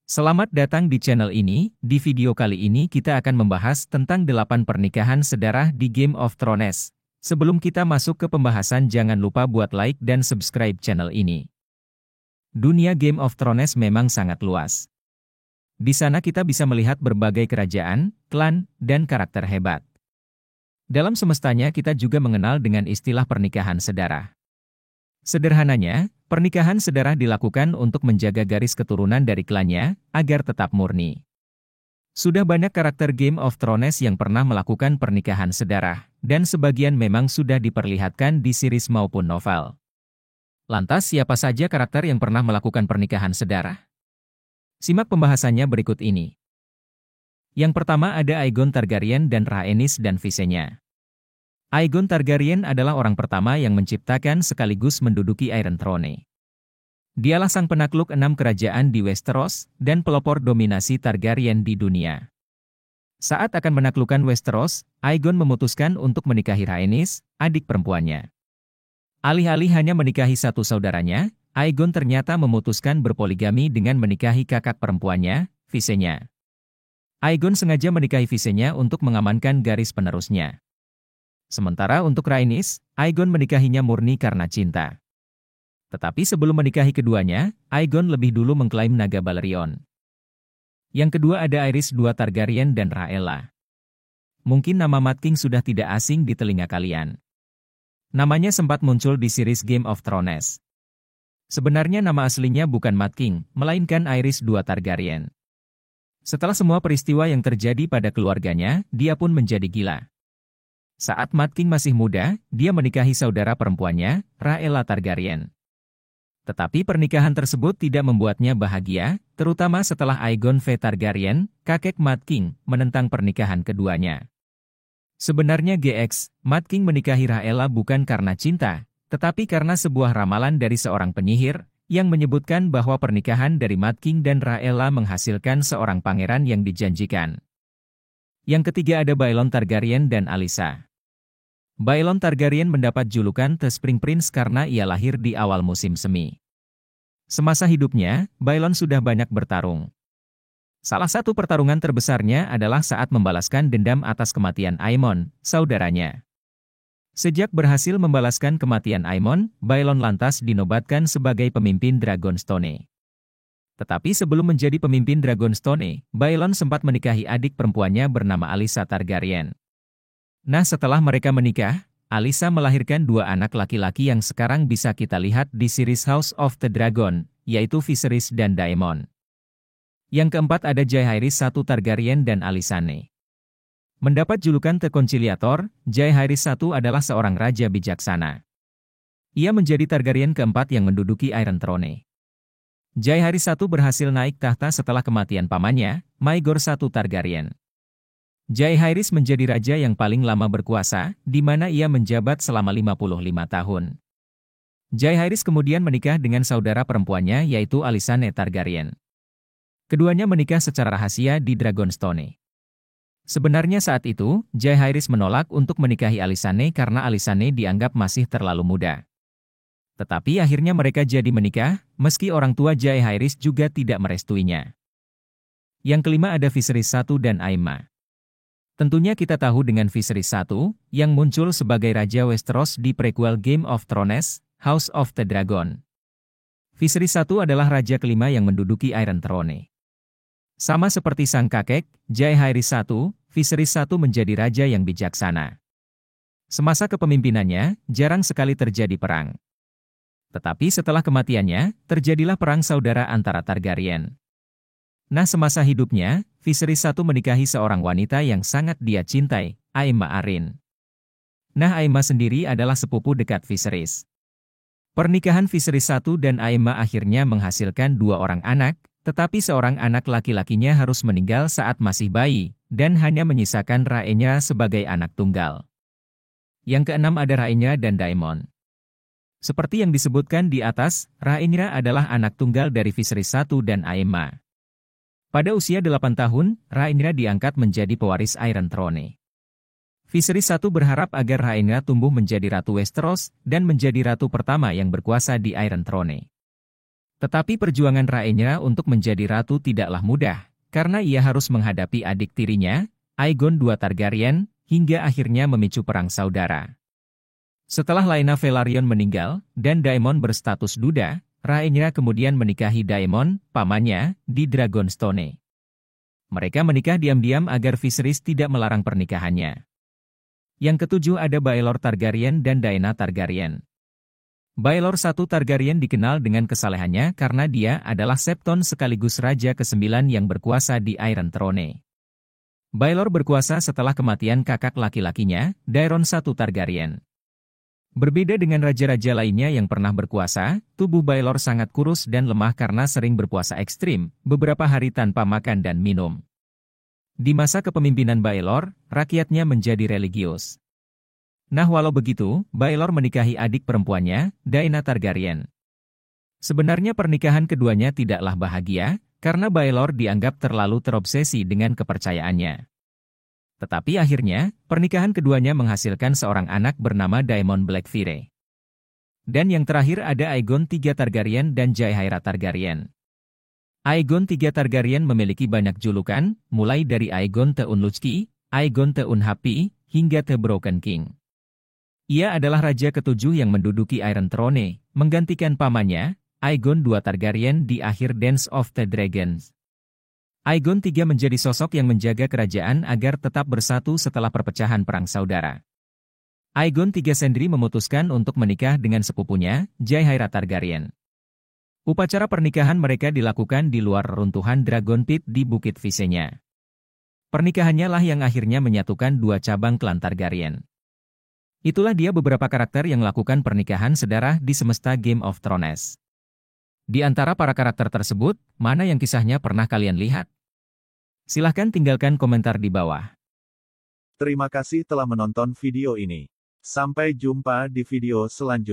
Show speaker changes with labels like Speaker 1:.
Speaker 1: Selamat datang di channel ini. Di video kali ini kita akan membahas tentang 8 pernikahan sedarah di Game of Thrones. Sebelum kita masuk ke pembahasan, jangan lupa buat like dan subscribe channel ini. Dunia Game of Thrones memang sangat luas. Di sana kita bisa melihat berbagai kerajaan, klan, dan karakter hebat. Dalam semestanya kita juga mengenal dengan istilah pernikahan sedarah. Sederhananya, pernikahan sedarah dilakukan untuk menjaga garis keturunan dari klannya, agar tetap murni. Sudah banyak karakter Game of Thrones yang pernah melakukan pernikahan sedarah, dan sebagian memang sudah diperlihatkan di series maupun novel. Lantas siapa saja karakter yang pernah melakukan pernikahan sedarah? Simak pembahasannya berikut ini. Yang pertama ada Aegon Targaryen dan Rhaenys dan Visenya. Aegon Targaryen adalah orang pertama yang menciptakan sekaligus menduduki Iron Throne. Dialah sang penakluk 6 kerajaan di Westeros, dan pelopor dominasi Targaryen di dunia. Saat akan menaklukkan Westeros, Aegon memutuskan untuk menikahi Rhaenys, adik perempuannya. Alih-alih hanya menikahi satu saudaranya, Aegon ternyata memutuskan berpoligami dengan menikahi kakak perempuannya, Visenya. Aegon sengaja menikahi Visenya untuk mengamankan garis penerusnya. Sementara untuk Rhaenys, Aegon menikahinya murni karena cinta. Tetapi sebelum menikahi keduanya, Aegon lebih dulu mengklaim naga Balerion. Yang kedua ada Aerys II Targaryen dan Rhaella. Mungkin nama Mad King sudah tidak asing di telinga kalian. Namanya sempat muncul di series Game of Thrones. Sebenarnya nama aslinya bukan Mad King, melainkan Aerys II Targaryen. Setelah semua peristiwa yang terjadi pada keluarganya, dia pun menjadi gila. Saat Mad King masih muda, dia menikahi saudara perempuannya, Rhaella Targaryen. Tetapi pernikahan tersebut tidak membuatnya bahagia, terutama setelah Aegon V Targaryen, kakek Mad King, menentang pernikahan keduanya. Sebenarnya Mad King menikahi Rhaella bukan karena cinta, tetapi karena sebuah ramalan dari seorang penyihir, yang menyebutkan bahwa pernikahan dari Mad King dan Rhaella menghasilkan seorang pangeran yang dijanjikan. Yang ketiga ada Baelon Targaryen dan Alyssa. Baelon Targaryen mendapat julukan The Spring Prince karena ia lahir di awal musim semi. Semasa hidupnya, Baelon sudah banyak bertarung. Salah satu pertarungan terbesarnya adalah saat membalaskan dendam atas kematian Aemon, saudaranya. Sejak berhasil membalaskan kematian Aemon, Baelon lantas dinobatkan sebagai pemimpin Dragonstone. Tetapi sebelum menjadi pemimpin Dragonstone, Baelon sempat menikahi adik perempuannya bernama Alyssa Targaryen. Nah, setelah mereka menikah, Alyssa melahirkan 2 anak laki-laki yang sekarang bisa kita lihat di series House of the Dragon, yaitu Viserys dan Daemon. Yang keempat ada Jaehaerys I Targaryen dan Alysanne. Mendapat julukan The Conciliator, Jaehaerys I adalah seorang raja bijaksana. Ia menjadi Targaryen keempat yang menduduki Iron Throne. Jaehaerys I berhasil naik tahta setelah kematian pamannya, Maegor I Targaryen. Jaehaerys menjadi raja yang paling lama berkuasa, di mana ia menjabat selama 55 tahun. Jaehaerys kemudian menikah dengan saudara perempuannya yaitu Alysanne Targaryen. Keduanya menikah secara rahasia di Dragonstone. Sebenarnya saat itu, Jaehaerys menolak untuk menikahi Alysanne karena Alysanne dianggap masih terlalu muda. Tetapi akhirnya mereka jadi menikah, meski orang tua Jaehaerys juga tidak merestuinya. Yang kelima ada Viserys I dan Aemma. Tentunya kita tahu dengan Viserys I, yang muncul sebagai Raja Westeros di prequel Game of Thrones, House of the Dragon. Viserys I adalah raja kelima yang menduduki Iron Throne. Sama seperti sang kakek, Jaehaerys I, Viserys I menjadi raja yang bijaksana. Semasa kepemimpinannya, jarang sekali terjadi perang. Tetapi setelah kematiannya, terjadilah perang saudara antara Targaryen. Nah, semasa hidupnya, Viserys I menikahi seorang wanita yang sangat dia cintai, Aemma Arryn. Nah, Aemma sendiri adalah sepupu dekat Viserys. Pernikahan Viserys I dan Aemma akhirnya menghasilkan 2 orang anak, tetapi seorang anak laki-lakinya harus meninggal saat masih bayi, dan hanya menyisakan Rhaenya sebagai anak tunggal. Yang keenam ada Rhaenya dan Daemon. Seperti yang disebutkan di atas, Rhaenyra adalah anak tunggal dari Viserys I dan Aemma. Pada usia 8 tahun, Rhaenyra diangkat menjadi pewaris Iron Throne. Viserys I berharap agar Rhaenyra tumbuh menjadi Ratu Westeros dan menjadi ratu pertama yang berkuasa di Iron Throne. Tetapi perjuangan Rhaenyra untuk menjadi ratu tidaklah mudah, karena ia harus menghadapi adik tirinya, Aegon II Targaryen, hingga akhirnya memicu perang saudara. Setelah Laena Velaryon meninggal, dan Daemon berstatus duda, Rhaenyra kemudian menikahi Daemon, pamannya, di Dragonstone. Mereka menikah diam-diam agar Viserys tidak melarang pernikahannya. Yang ketujuh ada Baelor Targaryen dan Daena Targaryen. Baelor I Targaryen dikenal dengan kesalehannya karena dia adalah Septon sekaligus Raja ke-9 yang berkuasa di Iron Throne. Baelor berkuasa setelah kematian kakak laki-lakinya, Daeron I Targaryen. Berbeda dengan raja-raja lainnya yang pernah berkuasa, tubuh Baelor sangat kurus dan lemah karena sering berpuasa ekstrim, beberapa hari tanpa makan dan minum. Di masa kepemimpinan Baelor, rakyatnya menjadi religius. Nah walau begitu, Baelor menikahi adik perempuannya, Daena Targaryen. Sebenarnya pernikahan keduanya tidaklah bahagia, karena Baelor dianggap terlalu terobsesi dengan kepercayaannya. Tetapi akhirnya, pernikahan keduanya menghasilkan seorang anak bernama Daemon Blackfyre. Dan yang terakhir ada Aegon III Targaryen dan Jaehaera Targaryen. Aegon III Targaryen memiliki banyak julukan, mulai dari Aegon the Unlucky, Aegon the Unhappy, hingga The Broken King. Ia adalah raja ketujuh yang menduduki Iron Throne, menggantikan pamannya, Aegon II Targaryen di akhir Dance of the Dragons. Aegon III menjadi sosok yang menjaga kerajaan agar tetap bersatu setelah perpecahan perang saudara. Aegon III sendiri memutuskan untuk menikah dengan sepupunya, Jaehaera Targaryen. Upacara pernikahan mereka dilakukan di luar reruntuhan Dragon Pit di Bukit Visenya. Pernikahannya lah yang akhirnya menyatukan dua cabang klan Targaryen. Itulah dia beberapa karakter yang melakukan pernikahan sedarah di semesta Game of Thrones. Di antara para karakter tersebut, mana yang kisahnya pernah kalian lihat? Silahkan tinggalkan komentar di bawah.
Speaker 2: Terima kasih telah menonton video ini. Sampai jumpa di video selanjutnya.